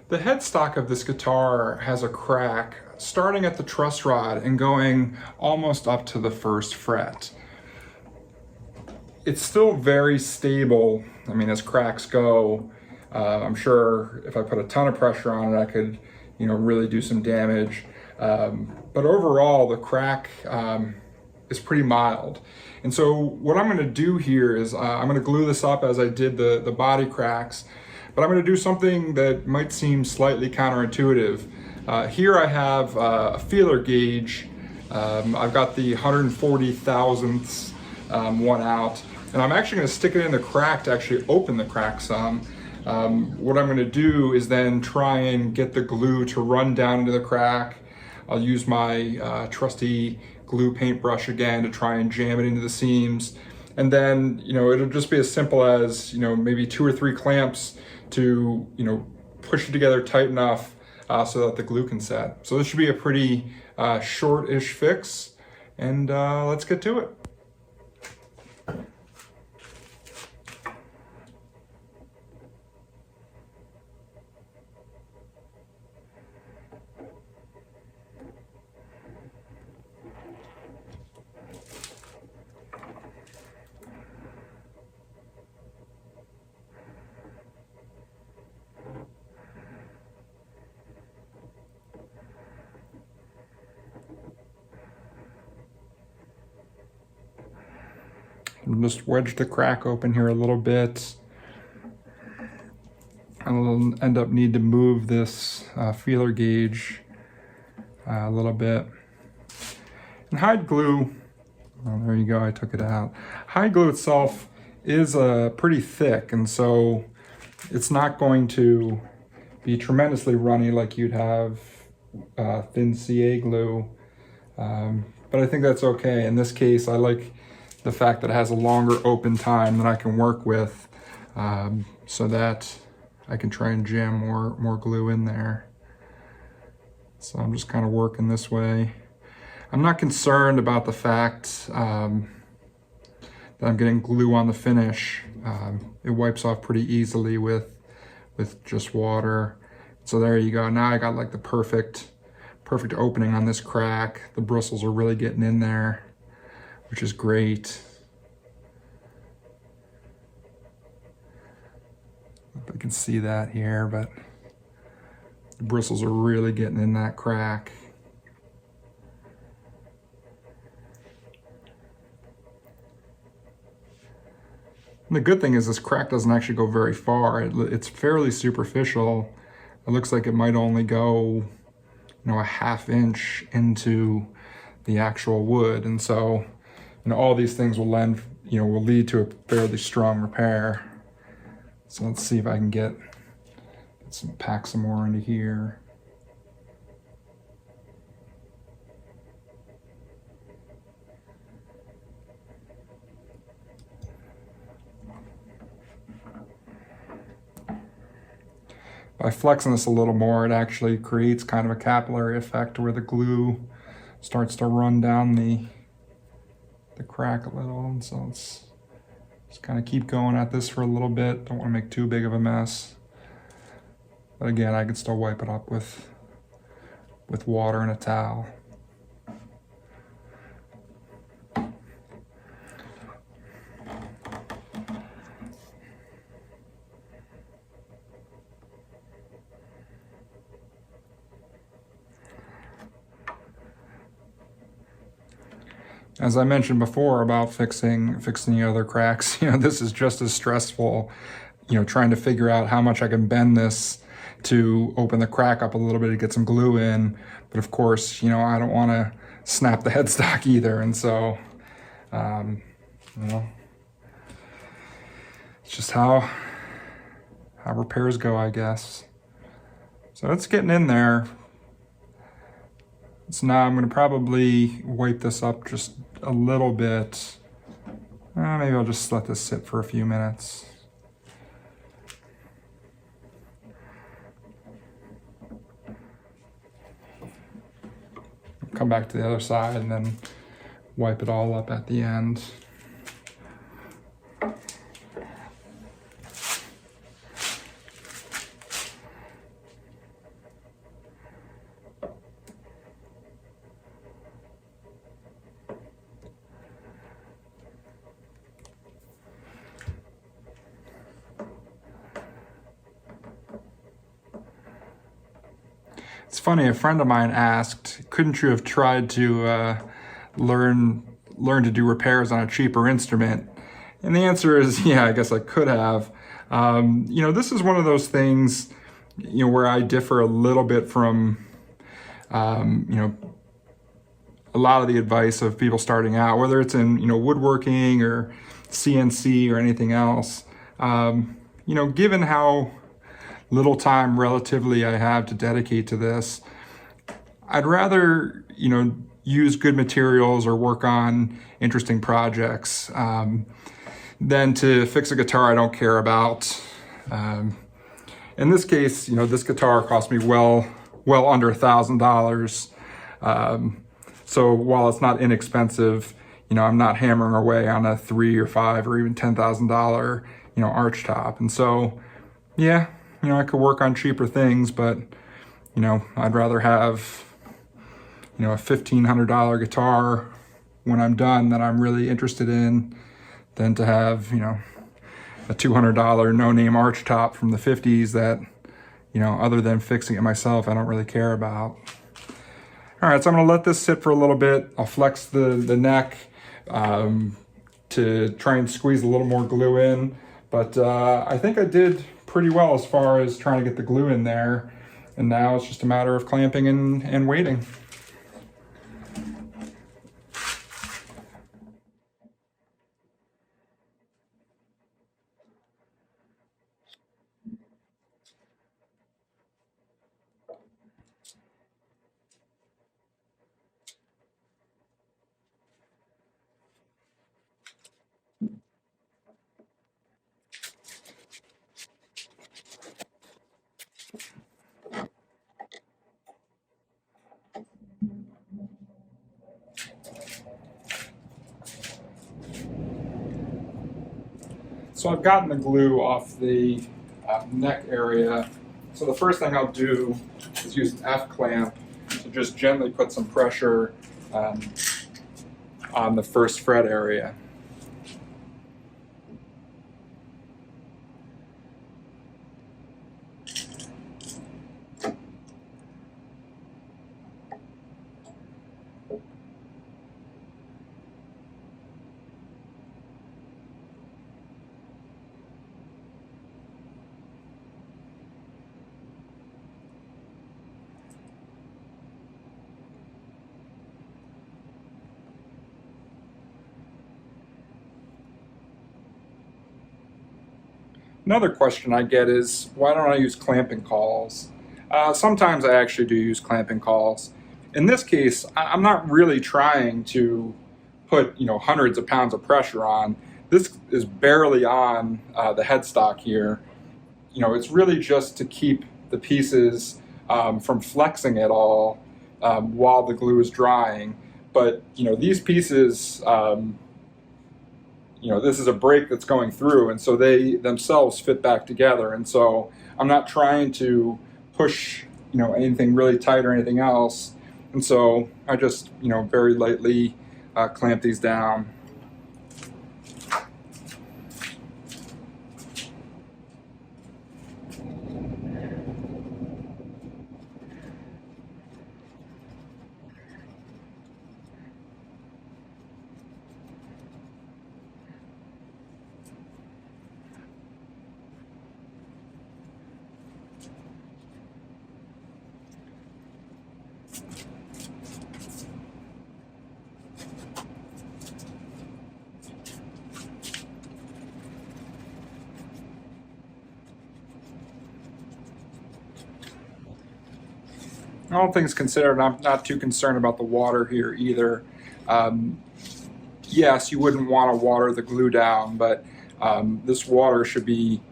The headstock of this guitar has a crack starting at the truss rod and going almost up to the first fret. It's still very stable. I mean, as cracks go, I'm sure if I put a ton of pressure on it, I could, really do some damage. But overall, the crack is pretty mild. And so what I'm going to do here is I'm going to glue this up as I did the body cracks, but I'm going to do something that might seem slightly counterintuitive. Here I have a feeler gauge. I've got the 140 thousandths one out, and I'm actually going to stick it in the crack to actually open the crack some. What I'm going to do is then try and get the glue to run down into the crack. I'll use my trusty glue paintbrush again to try and jam it into the seams. And then, it'll just be as simple as, maybe 2 or 3 clamps to, push it together tight enough so that the glue can set. So this should be a pretty short-ish fix, and let's get to it. Just wedge the crack open here a little bit. I'll end up need to move this feeler gauge a little bit. And hide glue, oh, there you go, I took it out. Hide glue itself is pretty thick, and so it's not going to be tremendously runny like you'd have thin CA glue. But I think that's okay. In this case, I like the fact that it has a longer open time that I can work with, so that I can try and jam more glue in there. So I'm just kind of working this way. I'm not concerned about the fact that I'm getting glue on the finish. It wipes off pretty easily with just water. So there you go. Now I got like the perfect opening on this crack. The bristles are really getting in there, which is great. Hope you can see that here, but the bristles are really getting in that crack. And the good thing is this crack doesn't actually go very far. It's fairly superficial. It looks like it might only go, a 1/2 inch into the actual wood, and so all these things will lead to a fairly strong repair. So let's see if I can pack some more into here. By flexing this a little more, it actually creates kind of a capillary effect where the glue starts to run down the crack a little, and so let's just kind of keep going at this for a little bit. Don't want to make too big of a mess. But again, I can still wipe it up with water and a towel. As I mentioned before about fixing the other cracks, this is just as stressful, trying to figure out how much I can bend this to open the crack up a little bit to get some glue in. But of course, I don't want to snap the headstock either. And so, it's just how repairs go, I guess. So it's getting in there. So now I'm going to probably wipe this up just a little bit. Maybe I'll just let this sit for a few minutes. Come back to the other side and then wipe it all up at the end. It's funny, a friend of mine asked, couldn't you have tried to learn to do repairs on a cheaper instrument? And the answer is, yeah, I guess I could have. This is one of those things, where I differ a little bit from, a lot of the advice of people starting out, whether it's in, woodworking or CNC or anything else. Given how little time relatively I have to dedicate to this, I'd rather, use good materials or work on interesting projects than to fix a guitar I don't care about. In this case, this guitar cost me well under $1,000. So while it's not inexpensive, I'm not hammering away on a $3,000 or $5,000 or even $10,000, arch top. And so, yeah, I could work on cheaper things, but, I'd rather have, a $1,500 guitar when I'm done that I'm really interested in than to have, a $200 no-name arch top from the 50s that, other than fixing it myself, I don't really care about. All right, so I'm gonna let this sit for a little bit. I'll flex the neck to try and squeeze a little more glue in, but I think I did pretty well as far as trying to get the glue in there, and now it's just a matter of clamping and waiting. So I've gotten the glue off the neck area. So the first thing I'll do is use an F clamp to just gently put some pressure on the first fret area. Another question I get is, why don't I use clamping cauls? Sometimes I actually do use clamping cauls. In this case, I'm not really trying to put hundreds of pounds of pressure on. This is barely on the headstock here. It's really just to keep the pieces from flexing at all while the glue is drying. But these pieces, this is a break that's going through, and so they themselves fit back together. And so I'm not trying to push, anything really tight or anything else. And so I just, very lightly clamp these down. All things considered, I'm not too concerned about the water here either. Yes, you wouldn't want to water the glue down, but this water should be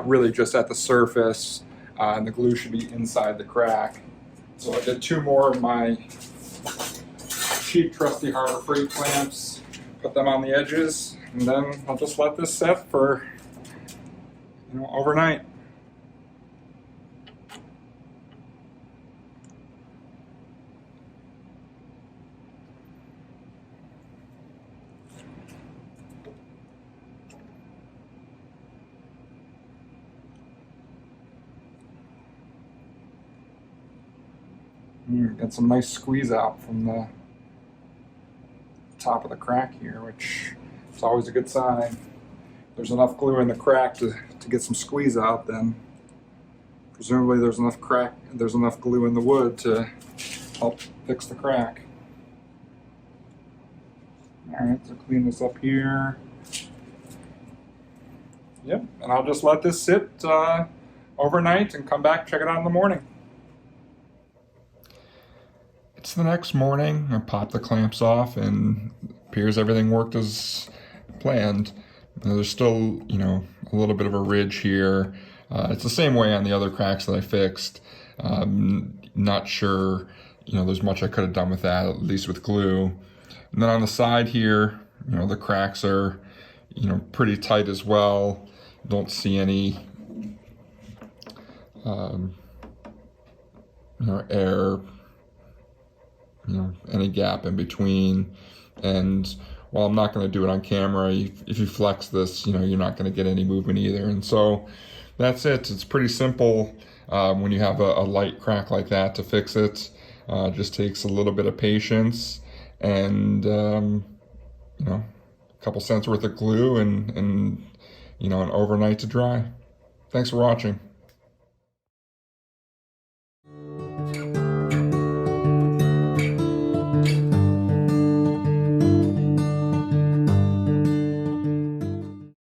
really just at the surface, and the glue should be inside the crack. So I did 2 more of my cheap, trusty Harbor Freight clamps, put them on the edges, and then I'll just let this set for overnight. Get some nice squeeze out from the top of the crack here, which is always a good sign. If there's enough glue in the crack to get some squeeze out, then presumably there's enough glue in the wood to help fix the crack. Alright, so clean this up here. Yep, and I'll just let this sit overnight and come back, check it out in the morning. It's the next morning. I pop the clamps off and appears everything worked as planned. There's still, a little bit of a ridge here. It's the same way on the other cracks that I fixed. Not sure, there's much I could have done with that, at least with glue. And then on the side here, the cracks are, pretty tight as well. Don't see any, air, any gap in between. And while I'm not going to do it on camera, if you flex this, you're not going to get any movement either. And so that's it. It's pretty simple when you have a light crack like that to fix it. Just takes a little bit of patience and, a couple cents worth of glue and an overnight to dry. Thanks for watching.